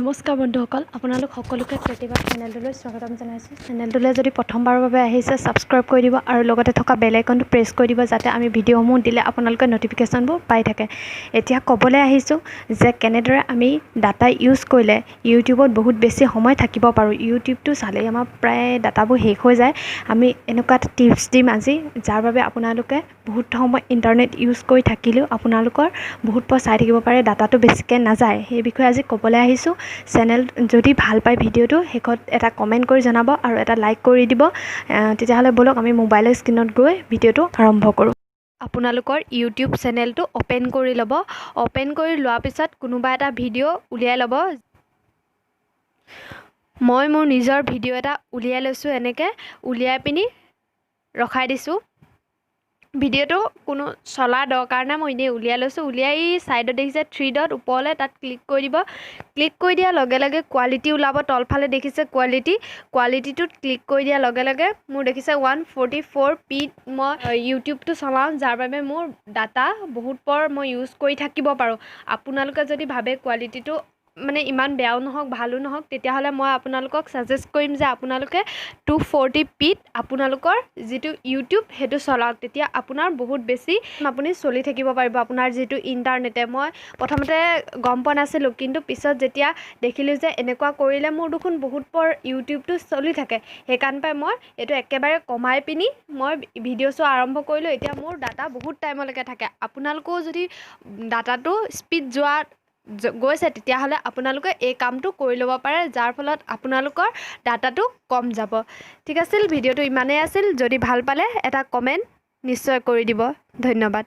নমস্কাৰ বন্ধুসকল, আপোনালোক সকলোকে প্ৰতিবাদ চেনেলটোলৈ স্বাগতম জনাইছোঁ। চেনেলটোলৈ যদি প্ৰথমবাৰৰ বাবে আহিছে ছাবস্ক্ৰাইব কৰি দিব আৰু লগতে থকা বেল আইকনটো প্ৰেছ কৰি দিব, যাতে আমি ভিডিঅ'সমূহ দিলে আপোনালোকে ন'টিফিকেশ্যনবোৰ পাই থাকে। এতিয়া ক'বলৈ আহিছোঁ যে কেনেদৰে আমি ডাটা ইউজ কৰিলে ইউটিউবত বহুত বেছি সময় থাকিব পাৰোঁ। ইউটিউবটো চালেই আমাৰ প্ৰায় ডাটাবোৰ শেষ হৈ যায়। আমি এনেকুৱা এটা টিপছ দিম আজি, যাৰ বাবে আপোনালোকে বহুত সময় ইণ্টাৰনেট ইউজ কৰি থাকিলেও আপোনালোকৰ বহুত পৰ চাই থাকিব পাৰে, ডাটাটো বেছিকৈ নাযায়। সেই বিষয়ে আজি ক'বলৈ আহিছোঁ। চেনেল যদি ভাল পায় ভিডিঅ'টো শেষত এটা কমেণ্ট কৰি জনাব আৰু এটা লাইক কৰি দিব। তেতিয়াহ'লে ব'লক আমি মোবাইলৰ স্ক্ৰীণত গৈ ভিডিঅ'টো আৰম্ভ কৰোঁ। আপোনালোকৰ ইউটিউব চেনেলটো অ'পেন কৰি ল'ব। অ'পেন কৰি লোৱাৰ পিছত কোনোবা এটা ভিডিঅ' উলিয়াই ল'ব। মই মোৰ নিজৰ ভিডিঅ' এটা উলিয়াই লৈছোঁ। এনেকৈ উলিয়াই পিনি ৰখাই দিছোঁ। ভিডিঅ'টো কোনো চলাৰ দৰকাৰ নাই, মই এনেই উলিয়াই লৈছোঁ। উলিয়াই ছাইডত দেখিছে 3 ডট, ওপৰলৈ তাত ক্লিক কৰি দিব। ক্লিক কৰি দিয়াৰ লগে লগে কোৱালিটি ওলাব। তলফালে দেখিছে কোৱালিটিটোত ক্লিক কৰি দিয়াৰ লগে লগে মোৰ দেখিছে 144p মই ইউটিউবটো চলাওঁ, যাৰ বাবে মোৰ ডাটা বহুত পৰ মই ইউজ কৰি থাকিব পাৰোঁ। আপোনালোকে যদি ভাবে কোৱালিটিটো মানে ইমান বেয়াও নহওক ভালো নহওক, তেতিয়াহ'লে মই আপোনালোকক ছাজেষ্ট কৰিম যে আপোনালোকে 240pত আপোনালোকৰ যিটো ইউটিউব সেইটো চলাওক। তেতিয়া আপোনাৰ বহুত বেছি আপুনি চলি থাকিব পাৰিব আপোনাৰ যিটো ইণ্টাৰনেটে। মই প্ৰথমতে গম পোৱা নাছিলোঁ, কিন্তু পিছত যেতিয়া দেখিলোঁ যে এনেকুৱা কৰিলে মোৰ দেখোন বহুত পৰ ইউটিউবটো চলি থাকে, সেইকাৰণে মই এইটো একেবাৰে কমাই পিনি মই ভিডিঅ' চোৱা আৰম্ভ কৰিলোঁ। এতিয়া মোৰ ডাটা বহুত টাইমলৈকে থাকে। আপোনালোকেও যদি ডাটাটো স্পীড গৈছে, তেতিয়াহ'লে আপোনালোকে এই কামটো কৰি ল'ব পাৰে, যাৰ ফলত আপোনালোকৰ ডাটাটো কম যাব। ঠিক আছিল, ভিডিঅ'টো ইমানেই আছিল। যদি ভাল পালে এটা কমেণ্ট নিশ্চয় কৰি দিব। ধন্যবাদ।